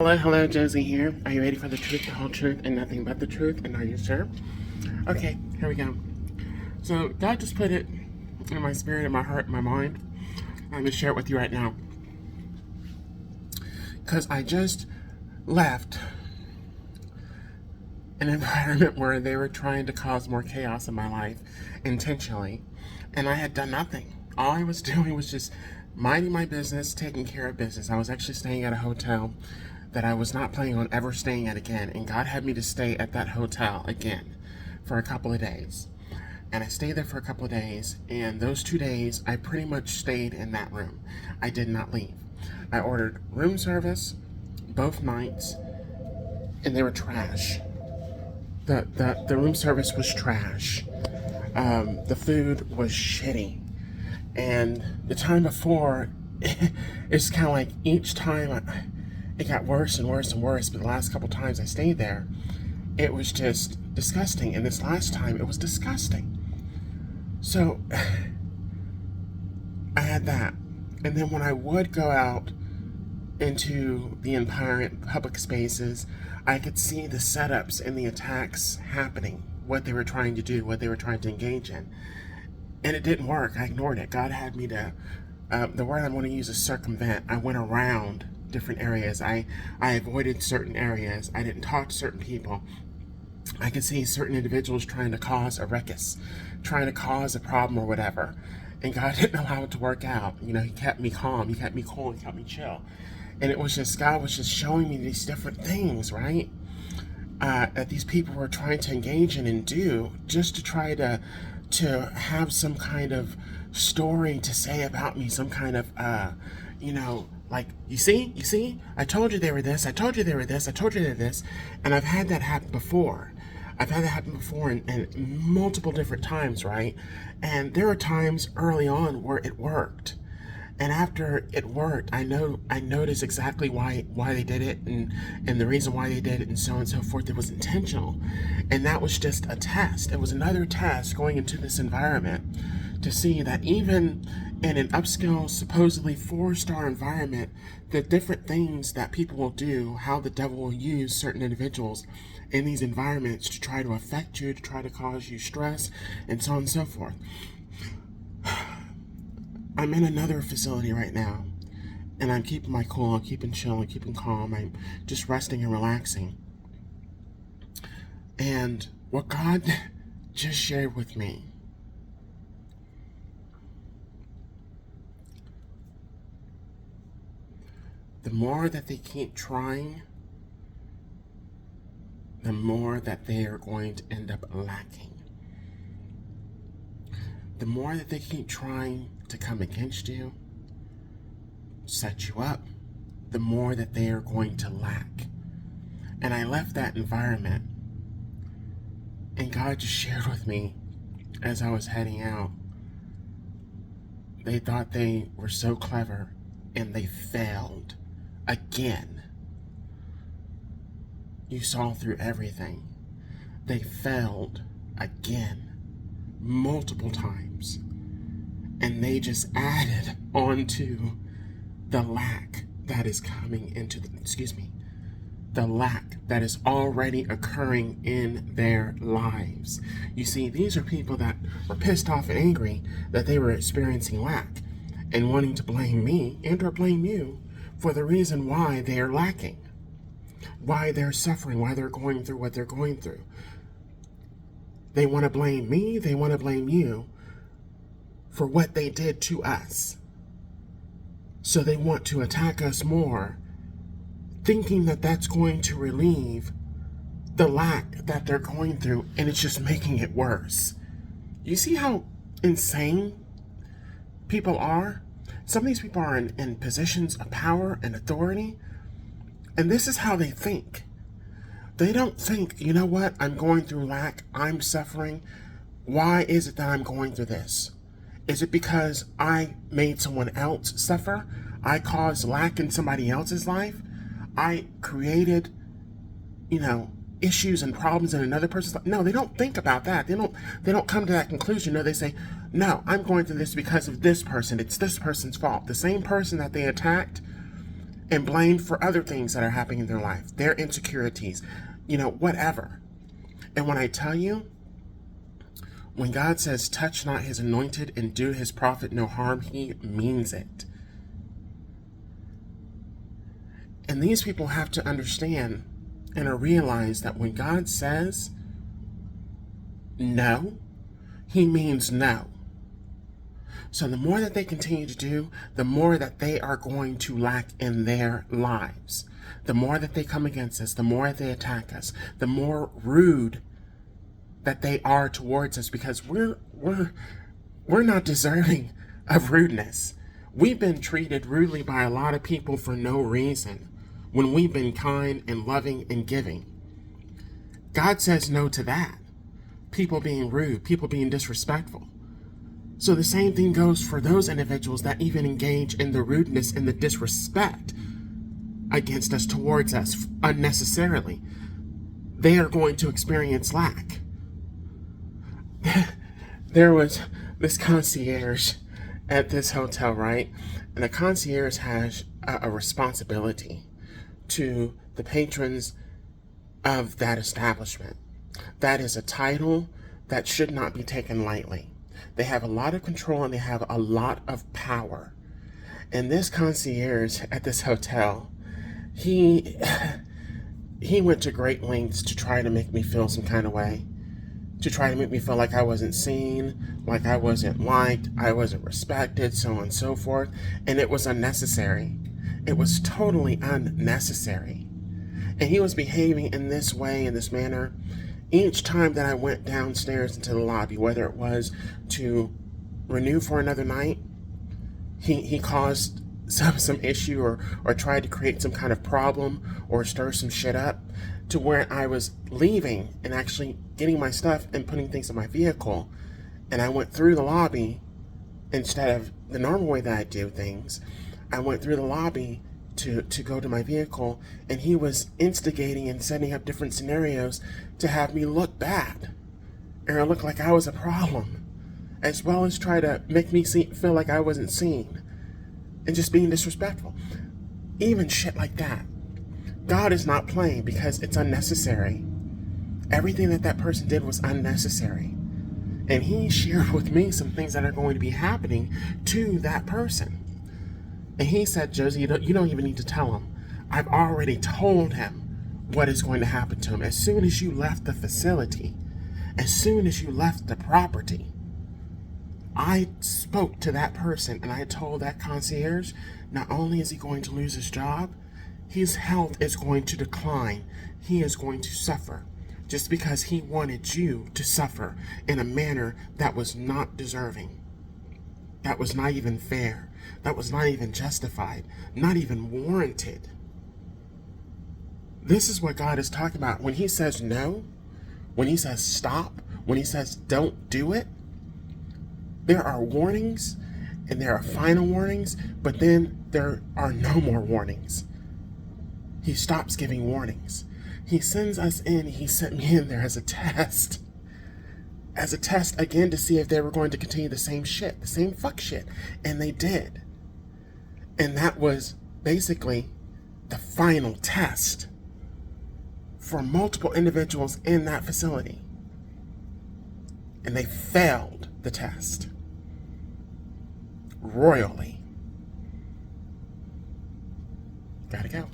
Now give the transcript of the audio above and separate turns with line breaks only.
Hello, Josie here. Are you ready for the truth, the whole truth, and nothing but the truth? And are you sure? Okay, here we go. So, God just put it in my spirit, in my heart, in my mind. I'm going to share it with you right now. Because I just left an environment where they were trying to cause more chaos in my life intentionally. And I had done nothing. All I was doing was just minding my business, taking care of business. I was actually staying at a hotel that I was not planning on ever staying at again. And God had me to stay at that hotel again for a couple of days. And I stayed there for a couple of days. And those 2 days, I pretty much stayed in that room. I did not leave. I ordered room service both nights, and they were trash. The room service was trash. The food was shitty. And the time before, it's kind of like each time it got worse and worse and worse. But the last couple times I stayed there, it was just disgusting. And this last time, it was disgusting. So I had that. And then when I would go out into the environment, public spaces, I could see the setups and the attacks happening, what they were trying to do, what they were trying to engage in. And it didn't work. I ignored it. God had me to, the word I'm going to use is circumvent. I went around different areas. I avoided certain areas. I didn't talk to certain people. I could see certain individuals trying to cause a ruckus, trying to cause a problem or whatever. And God didn't allow it to work out. You know, He kept me calm. He kept me cool. He kept me chill. And it was just, God was just showing me these different things, right? That these people were trying to engage in and do just to try to have some kind of story to say about me, some kind of, like, you see, I told you they were this, I told you they were this, I told you they were this. And I've had that happen before. I've had that happen before and multiple different times, right? And there were times early on where it worked. And after it worked, I noticed exactly why they did it and the reason why they did it and so on and so forth. It was intentional. And that was just a test. It was another test going into this environment to see that even in an upscale, supposedly 4-star environment, the different things that people will do, how the devil will use certain individuals in these environments to try to affect you, to try to cause you stress, and so on and so forth. I'm in another facility right now, and I'm keeping my cool, I'm keeping chill, I'm keeping calm, I'm just resting and relaxing. And what God just shared with me, the more that they keep trying, the more that they are going to end up lacking. The more that they keep trying to come against you, set you up, the more that they are going to lack. And I left that environment, and God just shared with me as I was heading out, they thought they were so clever, and they failed again. You saw through everything. They failed again, multiple times. And they just added onto the lack that is coming into the lack that is already occurring in their lives. You see, these are people that were pissed off and angry that they were experiencing lack and wanting to blame me and or blame you for the reason why they are lacking, why they're suffering, why they're going through what they're going through. They want to blame me, they want to blame you for what they did to us. So they want to attack us more, thinking that that's going to relieve the lack that they're going through, and it's just making it worse. You see how insane people are? Some of these people are in positions of power and authority, and this is how they think. They don't think, you know what, I'm going through lack, I'm suffering. Why is it that I'm going through this? Is it because I made someone else suffer? I caused lack in somebody else's life? I created, issues and problems in another person's life? No, they don't think about that. They don't come to that conclusion. No, they say, no, I'm going through this because of this person. It's this person's fault. The same person that they attacked and blamed for other things that are happening in their life, their insecurities, whatever. And when I tell you, when God says, touch not his anointed and do his prophet no harm, he means it. And these people have to understand and realize that when God says no, he means no. So the more that they continue to do, the more that they are going to lack in their lives. The more that they come against us, the more they attack us, the more rude that they are towards us, because we're not deserving of rudeness. We've been treated rudely by a lot of people for no reason when we've been kind and loving and giving. God says no to that. People being rude, people being disrespectful. So the same thing goes for those individuals that even engage in the rudeness and the disrespect against us, towards us, unnecessarily. They are going to experience lack. There was this concierge at this hotel, right? And the concierge has a responsibility to the patrons of that establishment. That is a title that should not be taken lightly. They have a lot of control and they have a lot of power. And this concierge at this hotel, he went to great lengths to try to make me feel some kind of way, to try to make me feel like I wasn't seen, like I wasn't liked, I wasn't respected, so on and so forth. And it was unnecessary. It was totally unnecessary. And he was behaving in this way, in this manner, each time that I went downstairs into the lobby, whether it was to renew for another night, he caused some issue or tried to create some kind of problem or stir some shit up, to where I was leaving and actually getting my stuff and putting things in my vehicle. And I went through the lobby instead of the normal way that I do things. I went through the lobby to go to my vehicle, and he was instigating and setting up different scenarios to have me look bad or look like I was a problem, as well as try to make me feel like I wasn't seen, and just being disrespectful. Even shit like that. God is not playing, because it's unnecessary. Everything that person did was unnecessary. And he shared with me some things that are going to be happening to that person. And he said, Josie, you don't even need to tell him. I've already told him what is going to happen to him. As soon as you left the facility, as soon as you left the property, I spoke to that person and I told that concierge, not only is he going to lose his job, his health is going to decline. He is going to suffer, just because he wanted you to suffer in a manner that was not deserving. That was not even fair. That was not even justified. Not even warranted. This is what God is talking about. When he says no, when he says stop, when he says don't do it, there are warnings and there are final warnings, but then there are no more warnings. He stops giving warnings. He sends us in. He sent me in there as a test. As a test again, to see if they were going to continue the same shit, the same fuck shit. And they did. And that was basically the final test for multiple individuals in that facility. And they failed the test royally. Gotta go.